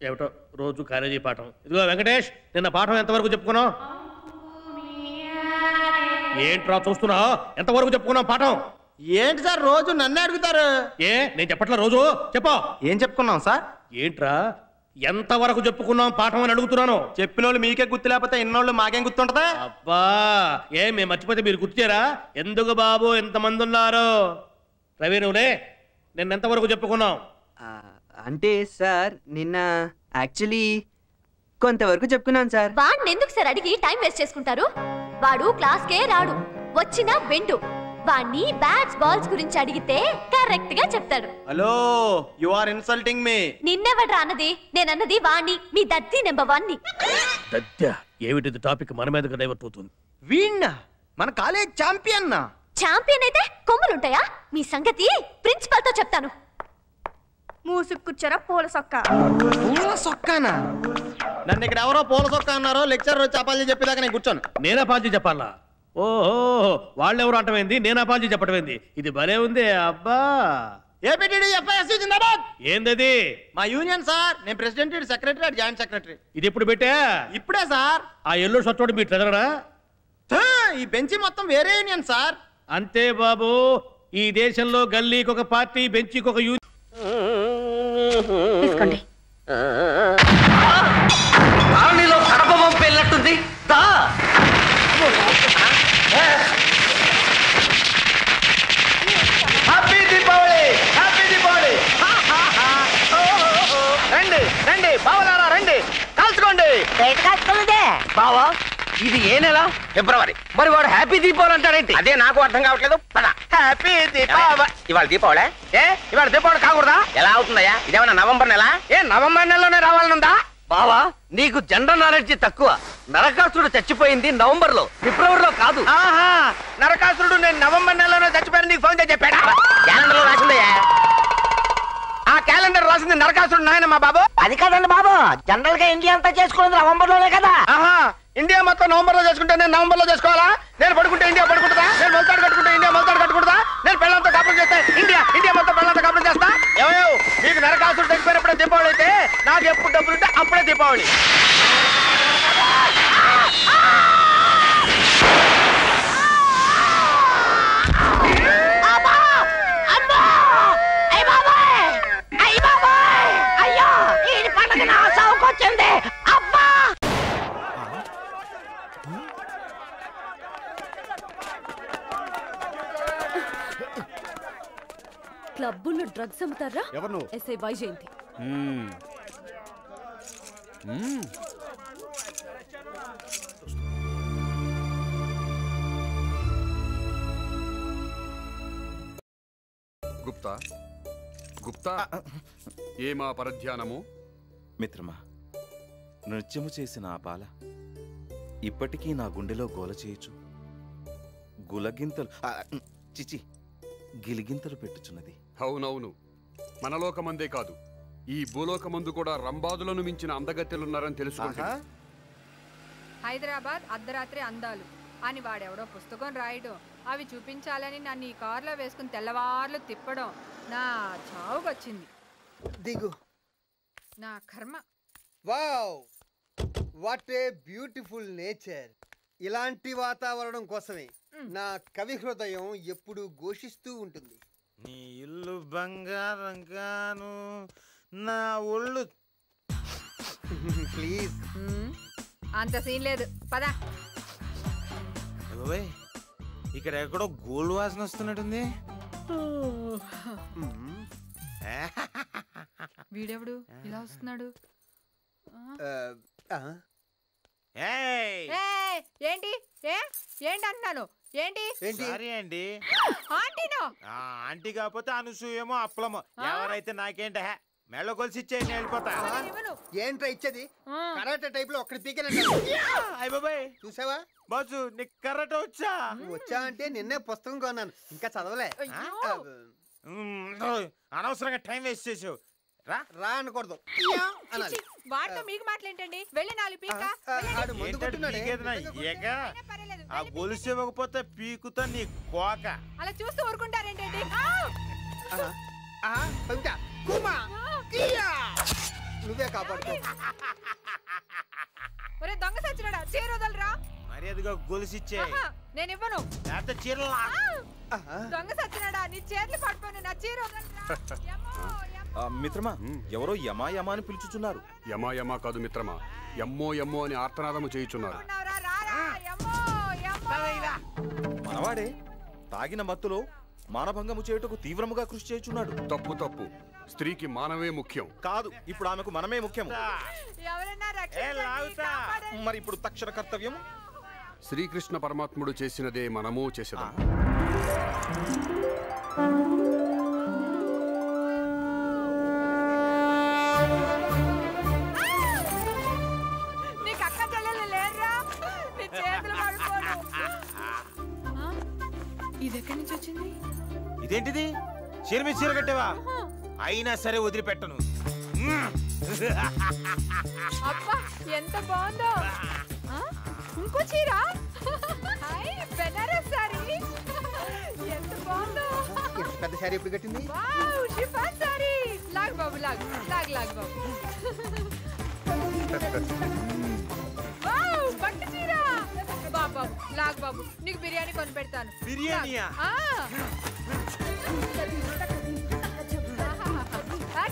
ఏమిటో రోజు కాలేజీ పాఠం. ఇదిగో వెంకటేష్, నిన్న పాఠం ఎంతవరకు చెప్పుకున్నావు? ఏంట్రా చూస్తున్నావు? ఎంతవరకు చెప్పుకున్నావు పాఠం? ఏంటి సార్ రోజు నన్నే అడుగుతారు? నేను చెప్పట్లా, రోజు చెప్పా. ఏం చెప్పుకున్నాం సార్? ఏంట్రా ఎంతవరకు చెప్పుకున్నాం పాఠం అని అడుగుతున్నాను. చెప్పిన వాళ్ళు మీకే గుర్తు లేకపోతే ఇన్నోళ్ళు మాకేం గుర్తుంటదా? అబ్బా మేము మర్చిపోతే మీరు గుర్తుచేరా? ఎందుకు బాబు ఎంతమంది ఉన్నారు? రవి నువ్వులే, నిన్న ఎంతవరకు చెప్పుకున్నాం? అంటే సార్ నిన్న యాక్చువల్లీ కొంతవరకు చెప్పుకున్నాను సార్. వాడిని ఎందుకు సార్ అడిగి టైం వేస్ట్ చేసుకుంటారు? వాడు క్లాస్కే రాడు, వచ్చినా బెండు. వాణ్ణి బ్యాట్స్ బాల్స్ గురించి అడిగితే కరెక్ట్ గా చెప్తాడు. Hello, you are insulting me. నిన్నెవడ్రా అన్నది? నేనన్నది వాణ్ణి, మీ దత్తి నెంబర్ 1 ని. దత్త ఏమిటి టాపిక్? మన మీదకి డైవర్ట్ అవుతుంది. వీణ్ణ మన కాలేజ్ ఛాంపియన్. ఛాంపియన్ అయితే కొమ్ములుంటాయా? మీ సంగతి ప్రిన్సిపల్ తో చెప్తాను. మూసుకుచ్చరా పూల సొక్క. పూల సొక్కానా? నన్ను ఇక్కడ ఎవరో పూల సొక్క అన్నారో లెక్చర్ వచ్చి అపాలజీ చెప్పేదాకా నేను కూర్చోను. నేను అపాలజీ చెప్పాలా? ఓహో, వాళ్ళెవరు అంటమైంది, నేను అపాలజీ చెప్పటమైంది. ఇది భలే ఉంది. అబ్బా ఏందది? మా యూనియన్ సార్. నేను ప్రెసిడెంట్, సెక్రటరీ, జాయింట్ సెక్రటరీ. ఇది ఎప్పుడు పెట్టా? ఇప్పుడే సార్. ఆ ఎల్లో షర్ట్ మీ ట్రెజరరా? ఈ బెంచి మొత్తం వేరే యూనియన్ సార్. అంతే బాబు, ఈ దేశంలో గల్లీకి ఒక పార్టీ, బెంచికి ఒక యూనియన్. తీసుకోండి. కడప పంపు వెళ్ళినట్టుంది. Happy Deepavali, happy Deepavali. రండి రండి బావలారా, రండి కాల్చుకోండి. బావా ఇది ఏ నెల? ఫిబ్రవరి. మరి వాడు హ్యాపీ దీపావళి అంటారేంటి? అదే నాకు అర్థం కావట్లేదు. హ్యాపీ దీపావళి. ఇవాళ దీపావళి? ఇవాళ దీపావళి కాకూడదా? ఎలా అవుతుందయ్యా? ఇదేమన్నా నవంబర్ నెల? నవంబర్ నెలలోనే రావాలనుందా? బావా నీకు జనరల్ నాలెడ్జ్ తక్కువ. నరకాసురుడు చచ్చిపోయింది నవంబర్ లో, ఫిబ్రవరిలో కాదు. ఆహా, నరకాసురుడు నేను నవంబర్ నెలలోనే చచ్చిపోయాను నీకు ఫోన్ చేసి చెప్పాడా? క్యాలెండర్ లో రాసిందయ్యా. ఆ క్యాలెండర్ రాసింది నరకాసురుడు నాయన మా బాబు. అది కాదండి బాబు, జనరల్ గా ఇండియా అంతా చేసుకునేది నవంబర్ లోనే కదా. ఆహా, ఇండియా మొత్తం నవంబర్ లో చేసుకుంటే నేను నవంబర్ లో చేసుకోవాలా? నేను పడుకుంటే ఇండియా పడుకుంటుందా? నేను మొలతాడు కట్టుకుంటే ఇండియా మొలతాడు కట్టుకుంటుందా? నేను పెళ్ళంతో కాపురం చేస్తే ఇండియా మొత్తం పెళ్ళంతో కాపురం చేస్తా? ఏమో మీకు నరకాసురుడు చచ్చిపోయినప్పుడే దీపావళి అయితే నాకు ఎప్పుడు డబ్బులు ఉంటే అప్పుడే దీపావళి. అయ్యో ఈ పండుగ నా సావుకొచ్చింది. అబ్బా క్లబ్బుల్లో డ్రగ్స్ అమ్ముతారా? ఎవరు? ఎస్ఐ వైజయంతి. గుప్తా గుప్తా ఏమా పరధ్యానము? మిత్రమా, నృత్యము చేసిన ఆ బాల ఇప్పటికీ నా గుండెలో గోల చేయొచ్చు. గులగింతలు చిచి గిలిగింతలు పెట్టుచున్నది. అవునవును, మనలోకమందే కాదు, ఈ భూలోకమందు కూడా రంబాదులను మించిన అందగత్తెలున్నారని తెలుసుకుంటా. హైదరాబాద్ అర్ధరాత్రి అందాలు అని వాడెవడో పుస్తకం రాయడం, అవి చూపించాలని నన్ను ఈ కారులో వేసుకుని తెల్లవార్లు తిప్పడం నా చావుకొచ్చింది. దిగు. నా కర్మ. Wow, what a beautiful nature. ఇలాంటి వాతావరణం కోసమే నా కవి హృదయం ఎప్పుడు ఘోషిస్తూ ఉంటుంది. నీ ఇల్లు బంగారం గాను, నా ఒళ్ళు. ప్లీజ్. అంత సీన్ లేదు, పద. ఇక్కడ ఎక్కడో గోల్డ్ వాసన వస్తున్నట్టుంది. వీడెవడు ఇలా వస్తున్నాడు? ఏంటి ఏంటి అంటున్నాను? ఏంటి? సారీ అండి. ఆంటీ కాకపోతే అనసూయేమో అప్పలమో, ఎవరైతే నాకేంట. మెళ్ళ కొలిసి ఇచ్చేయండి, వెళ్ళిపోతా. ఏంట్రా ఇచ్చేది? కరాటే టైప్ లో ఒక్కడి పీకే. బాబాయ్ చూసావా బాసు, నీకు కరాటే వచ్చా? వచ్చా అంటే నిన్నే పుస్తకం కొన్నాను, ఇంకా చదవలే. అనవసరంగా టైం వేస్ట్ చేసావు. రా అనకూడదు. వాటితో మీకు మాట్లాడండి. వెళ్ళి 4 పీక. ఆ గొలుసు ఇవ్వకపోతే పీకుతా నీ కోక. అలా చూస్తూ ఊరుకుంటారేంటండి? నువ్వే కాపాడుకో. ఒరే దొంగ సచ్చినాడా, చీర వదలరా. మర్యాదగా గొలుసిచ్చే. నేను ఇవ్వను. లేకపోతే చీరలా. దొంగ సచ్చినాడా, నీ చేతులు పట్టుకొని నా చీర వదలరా. మిత్రమా, ఎవరో యమా యమా అని పిలుచుచున్నారు. యమా యమా కాదు మిత్రమా, ఎమ్మో ఎమ్మో అని ఆర్తనాదము చేయుచున్నారు. మనవాడే తాగిన మత్తులో మానభంగము చేయుటకు తీవ్రముగా కృషి చేయుచున్నాడు. తప్పు తప్పు. స్త్రీకి మానవే ముఖ్యం. కాదు, ఇప్పుడు ఆమెకు మనమే ముఖ్యం. మరి ఇప్పుడు తక్షణ కర్తవ్యం శ్రీకృష్ణ పరమాత్ముడు చేసినదే మనము చేసేదాం. నీకు అక్క చెల్లెలు లేరురా, నీ చేతులు పడుకోను. ఇది ఎక్కడి నుంచి వచ్చింది? ఇదేంటిది? చీర మీద చీర కట్టావా? అయినా సరే వదిలిపెట్టను. అబ్బా ఎంత బాగుందో. ఇంకో చీర, బెనారస్ సారీ, ఎంత బాగుందో. పెద్ద సారీ ఎప్పుడు కట్టింది? Wow, chiffon sorry. లాగ్ బాబు, లాగ్ లాగ్ లాగ్ బాబు. వావ్, పట్టు చీర. బాబు లాగ్ బాబు, నీకు బిర్యానీ కొని పెడతాను. బిర్యానీయా?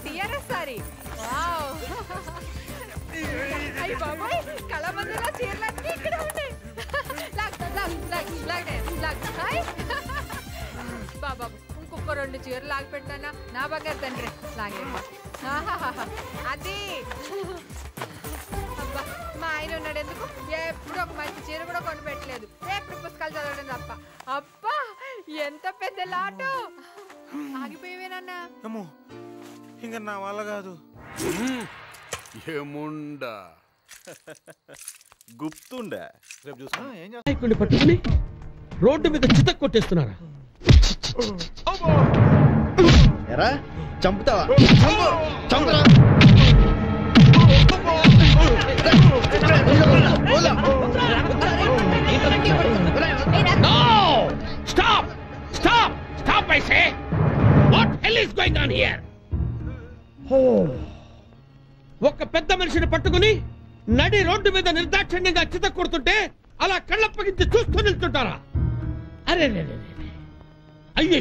TRS sorry. వావ్, అయ్య బాబోయ్, కళామందిలో చీరలన్నీ ఇక్కడ ఉన్నాయి. లాగ్ లాగ్ లాగ్ లాగ్ లాగ్. బాబు ఇంకొక 2 చీరలు లాగి పెట్టానా నా బంగారు తండ్రి. లాగే అది. అబ్బా, మా ఆయన ఉన్నాడు ఎందుకు, ఎప్పుడు ఒక మంచి చీర కూడా కొని పెట్టలేదు, ఎప్పుడు పుస్తకాలు చదవడం తప్ప. అబ్బా ఎంత పెద్ద లాటు. ఆగిపోయేవేనన్నా. ఇంకా నా వల్ల కాదు. ఏముండా గుప్తుండా నాయకుడిని పట్టుకుని రోడ్డు మీద చితక్ కొట్టేస్తున్నారా? ఎరా చంపుతావా? చంపురా. Stop! Stop! Stop, I say! What hell is going on here? ఒక పెద్ద మనిషిని పట్టుకుని నడి రోడ్డు మీద నిర్దాక్షిణ్యంగా చిత కొడుతుంటే అలా కళ్ళప్పగించి చూస్తూ నిల్చుంటారా? అరే అయ్యో,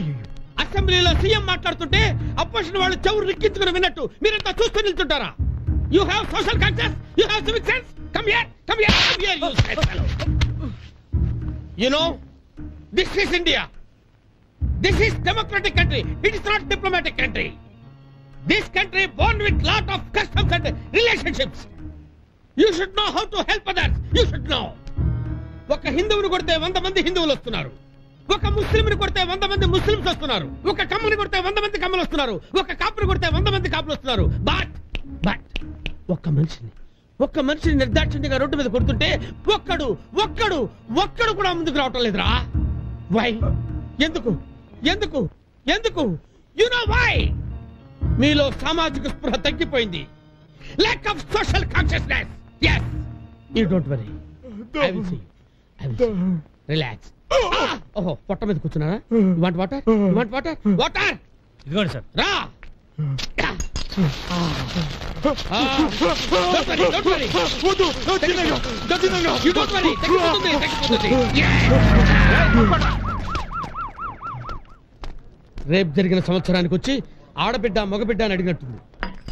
అసెంబ్లీలో సీఎం మాట్లాడుతుంటే అపోజిషన్ వాళ్ళు చెవులు రిక్కించుకుని విన్నట్టు మీరంతా చూస్తూ నిల్చుంటారా? You have social conscious, you have civic sense. Come here, come here, come here, you state fellow. You know, this is India. This is democratic country. It is not diplomatic country. This country born with lot of customs and relationships. You should know how to help others. You should know. ఒక హిందువుని కొడితే 100 మంది హిందువులు వస్తున్నారు. ఒక ముస్లింని కొడితే 100 మంది Muslims వస్తున్నారు. ఒక కమ్మని కొడితే 100 మంది కమ్మలు వస్తున్నారు. ఒక కాపుని కొడితే 100 మంది కాపులు వస్తున్నారు. బట్ ఒక్క మనిషిని నిర్దాక్షిణ్యంగా రోడ్డు మీద కొడుతుంటే ఒక్కడు కూడా ముందుకు రావటం లేదురా. వై? ఎందుకు? You know why? మీలో సామాజిక స్పృహ తగ్గిపోయింది. lack of social consciousness. Yes, you don't worry. I will see. Relax. ఓహో, పొట్ట మీద కూర్చున్నారా? You want water? ఇదిగోండి సార్. రా. Don't worry. You don't worry. తగ్గిపోతుంది. రేపు జరిగిన సంవత్సరానికి వచ్చి ఆడబిడ్డ మగబిడ్డ అని అడిగినట్టుంది.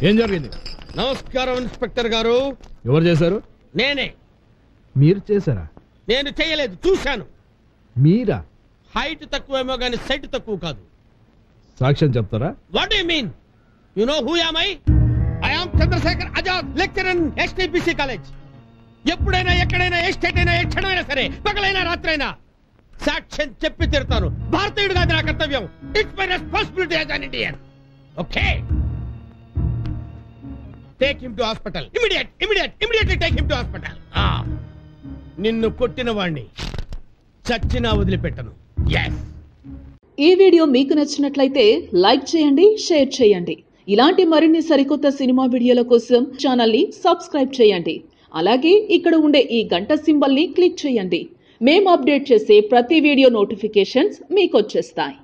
ఏం జరిగింది? నమస్కారం ఇన్స్పెక్టర్ గారు. ఎవరు చేశారు? నేనే. మీరు చేశారా? నేను చేయలేదు, చూశాను. మీరా? హైట్ తక్కువేమో గానీ సైట్ తక్కువ కాదు. సాక్ష్యం చెప్తారా? What you mean? You know who am I am Chandrashekhar Azad, lecturer in STPC college. ఎప్పుడైనా ఎక్కడైనా ఏ స్టేట్ అయినా ఏ క్షణమైనా సరే, పగలైనా రాత్రైనా సాక్ష్యం చెప్పి తీరుతాను. భారతీయుడు కాదు నా కర్తవ్యం. It's my responsibility as an Indian. Okay, take him to hospital. Immediately take him to hospital. నిన్ను కొట్టిన వాణ్ణి చచ్చినా వదిలిపెట్టను. yes. ఈ వీడియో మీకు నచ్చినట్లయితే లైక్ చేయండి, షేర్ చేయండి. ఇలాంటి మరిన్ని సరికొత్త సినిమా వీడియోల కోసం ఛానల్ ని సబ్స్క్రైబ్ చేయండి. అలాగే ఇక్కడ ఉండే ఈ గంట సింబల్ ని క్లిక్ చేయండి. మేము అప్డేట్ చేసే ప్రతి వీడియో నోటిఫికేషన్స్ మీకు వచ్చేస్తాయి.